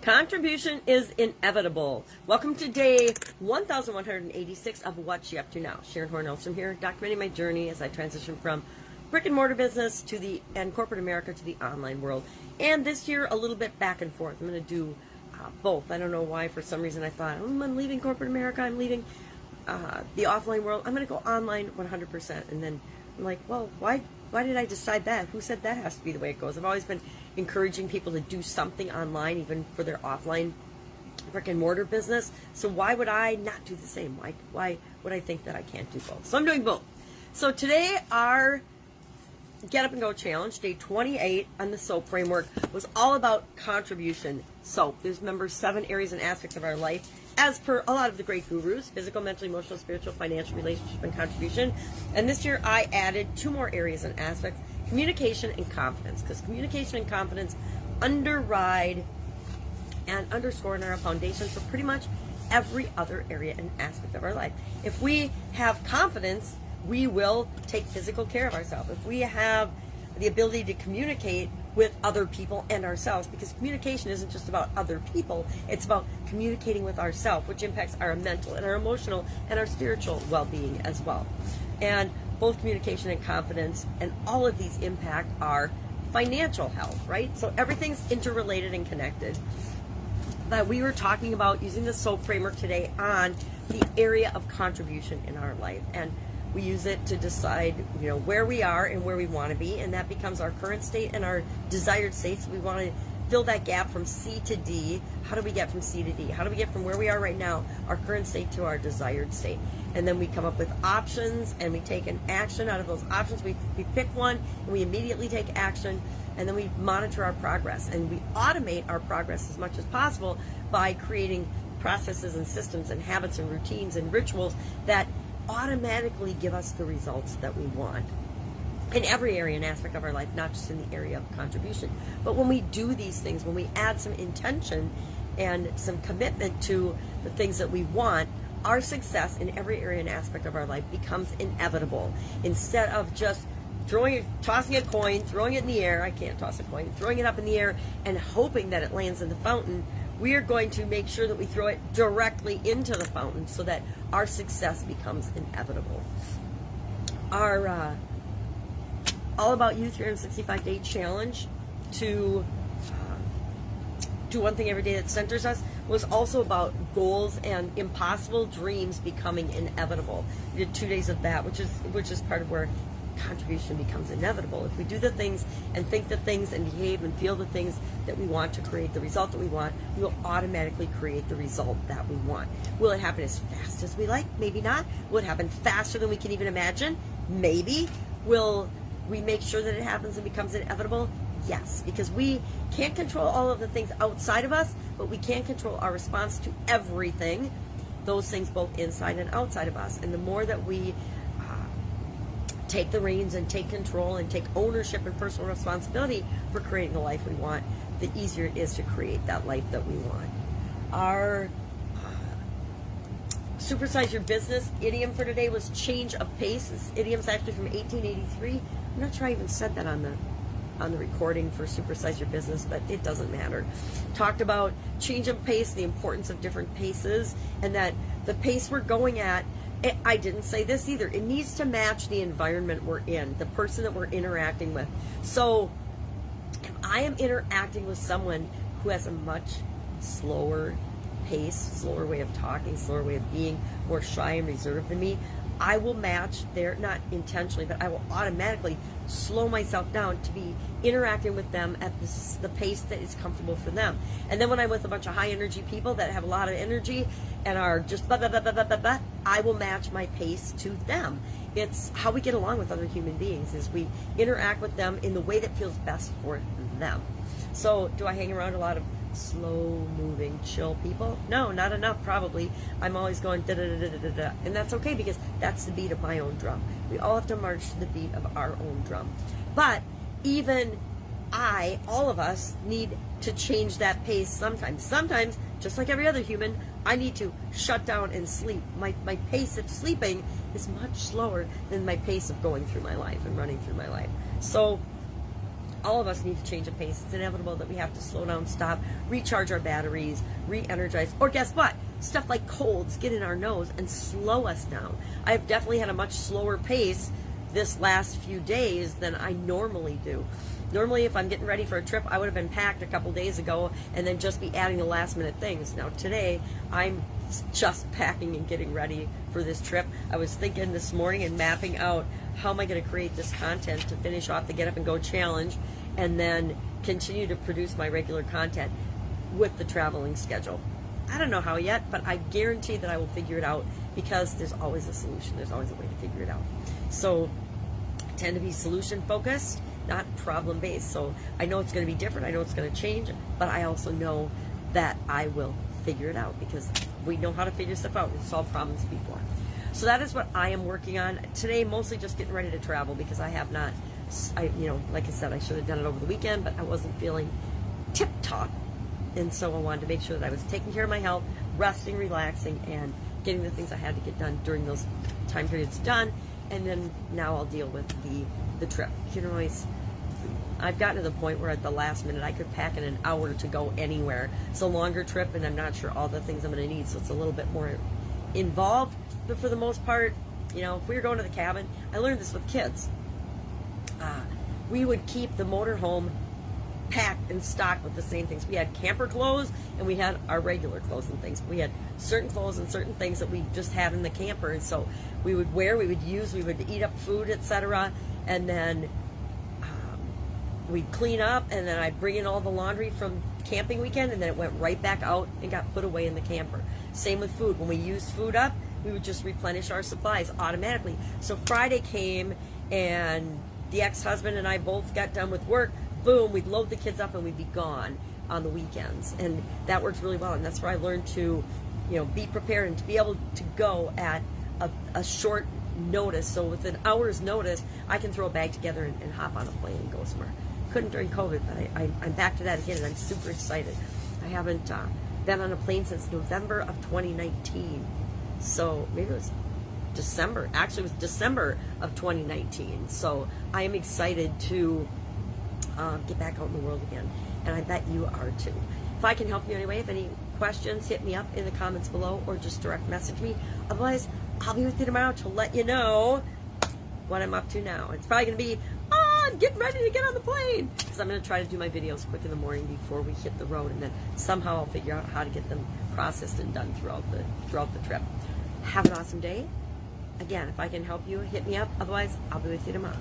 Contribution is inevitable. Welcome to day 1186 of What You Up To Now. Sharon Horne-Ellstrom here, documenting my journey as I transition from brick and mortar business and corporate America to the online world. And this year, a little bit back and forth. I'm going to do both. I don't know why. For some reason, I thought, I'm leaving corporate America. I'm leaving the offline world. I'm going to go online 100%. And then I'm like, well, why did I decide that? Who said that has to be the way it goes? I've always been encouraging people to do something online, even for their offline brick and mortar business. So why would I not do the same? Why would I think that I can't do both? So I'm doing both. So today, our Get Up and Go Challenge, day 28 on the SOAP framework, was all about contribution. SOAP, there's remember 7 areas and aspects of our life, as per a lot of the great gurus: physical, mental, emotional, spiritual, financial, relationship, and contribution. And this year I added 2 more areas and aspects: communication and confidence, because communication and confidence underride and underscore in our foundation for pretty much every other area and aspect of our life. If we have confidence, we will take physical care of ourselves. If we have the ability to communicate with other people and ourselves, because communication isn't just about other people, it's about communicating with ourselves, which impacts our mental and our emotional and our spiritual well-being as well. And both communication and confidence and all of these impact our financial health, right? So everything's interrelated and connected. But we were talking about using the SOAP framework today on the area of contribution in our life. And we use it to decide, where we are and where we want to be, and that becomes our current state and our desired state. So we want to fill that gap from C to D. How do we get from C to D? How do we get from where we are right now, our current state, to our desired state? And then we come up with options, and we take an action out of those options. We pick one, and we immediately take action, and then we monitor our progress. And we automate our progress as much as possible by creating processes and systems and habits and routines and rituals that automatically give us the results that we want in every area and aspect of our life, not just in the area of contribution. But when we do these things, when we add some intention and some commitment to the things that we want, our success in every area and aspect of our life becomes inevitable. Instead of just tossing a coin, throwing it in the air — I can't toss a coin — throwing it up in the air and hoping that it lands in the fountain, we are going to make sure that we throw it directly into the fountain so that our success becomes inevitable. Our All About You 365-day challenge to do one thing every day that centers us was also about goals and impossible dreams becoming inevitable. We did 2 days of that, which is part of where contribution becomes inevitable. If we do the things and think the things and behave and feel the things that we want to create the result that we want, we will automatically create the result that we want. Will it happen as fast as we like? Maybe not. Will it happen faster than we can even imagine? Maybe. Will we make sure that it happens and becomes inevitable? Yes, because we can't control all of the things outside of us, but we can control our response to everything, those things both inside and outside of us. And the more that we take the reins and take control and take ownership and personal responsibility for creating the life we want, the easier it is to create that life that we want. Our Supersize Your Business idiom for today was change of pace. This idiom's actually from 1883. I'm not sure I even said that on the recording for Supersize Your Business, but it doesn't matter. Talked about change of pace, the importance of different paces, and that the pace we're going at, I didn't say this either, it needs to match the environment we're in, the person that we're interacting with. So if I am interacting with someone who has a much slower pace, slower way of talking, slower way of being, more shy and reserved than me, I will match their, not intentionally, but I will automatically slow myself down to be interacting with them at the pace that is comfortable for them. And then when I'm with a bunch of high energy people that have a lot of energy and are just blah, blah, blah, blah, blah, blah, blah, I will match my pace to them. It's how we get along with other human beings, is we interact with them in the way that feels best for them. So do I hang around a lot of slow-moving, chill people? No, not enough, probably. I'm always going da-da-da-da-da-da, and that's okay, because that's the beat of my own drum. We all have to march to the beat of our own drum. But even all of us need to change that pace sometimes. Sometimes, just like every other human, I need to shut down and sleep. My pace of sleeping is much slower than my pace of going through my life and running through my life. So all of us need to change a pace. It's inevitable that we have to slow down, stop, recharge our batteries, re-energize, or guess what? Stuff like colds get in our nose and slow us down. I've definitely had a much slower pace this last few days than I normally do. Normally, if I'm getting ready for a trip, I would have been packed a couple days ago and then just be adding the last minute things. Now today, I'm just packing and getting ready for this trip. I was thinking this morning and mapping out how am I going to create this content to finish off the Get Up and Go challenge and then continue to produce my regular content with the traveling schedule. I don't know how yet, but I guarantee that I will figure it out because there's always a solution. There's always a way to figure it out. So I tend to be solution focused, not problem based. So I know it's going to be different. I know it's going to change, but I also know that I will figure it out because we know how to figure stuff out. We've solved problems before. So that is what I am working on today, mostly just getting ready to travel because I have not, like I said, I should have done it over the weekend, but I wasn't feeling tip top. And so I wanted to make sure that I was taking care of my health, resting, relaxing, and getting the things I had to get done during those time periods done. And then now I'll deal with the trip. You can always, I've gotten to the point where at the last minute I could pack in an hour to go anywhere. It's a longer trip and I'm not sure all the things I'm going to need, so it's a little bit more involved. But for the most part, if we were going to the cabin, I learned this with kids. We would keep the motorhome packed and stocked with the same things. We had camper clothes and we had our regular clothes and things. We had certain clothes and certain things that we just had in the camper, and so we would wear, we would use, we would eat up food, etc. And then we'd clean up, and then I'd bring in all the laundry from camping weekend, and then it went right back out and got put away in the camper. Same with food. When we used food up, we would just replenish our supplies automatically. So Friday came and the ex-husband and I both got done with work. Boom, we'd load the kids up and we'd be gone on the weekends. And that works really well. And that's where I learned to, be prepared and to be able to go at a short notice. So with an hour's notice, I can throw a bag together and hop on a plane and go somewhere. Couldn't during COVID, but I'm back to that again, and I'm super excited. I haven't been on a plane since November of 2019. So maybe it was December. Actually, it was December of 2019. So I am excited to get back out in the world again, and I bet you are too. If I can help you anyway, if any questions, hit me up in the comments below or just direct message me. Otherwise, I'll be with you tomorrow to let you know what I'm up to now. It's probably going to be, I'm getting ready to get on the plane, because I'm going to try to do my videos quick in the morning before we hit the road, and then somehow I'll figure out how to get them processed and done throughout the trip. Have an awesome day. Again, if I can help you, hit me up. Otherwise, I'll be with you tomorrow.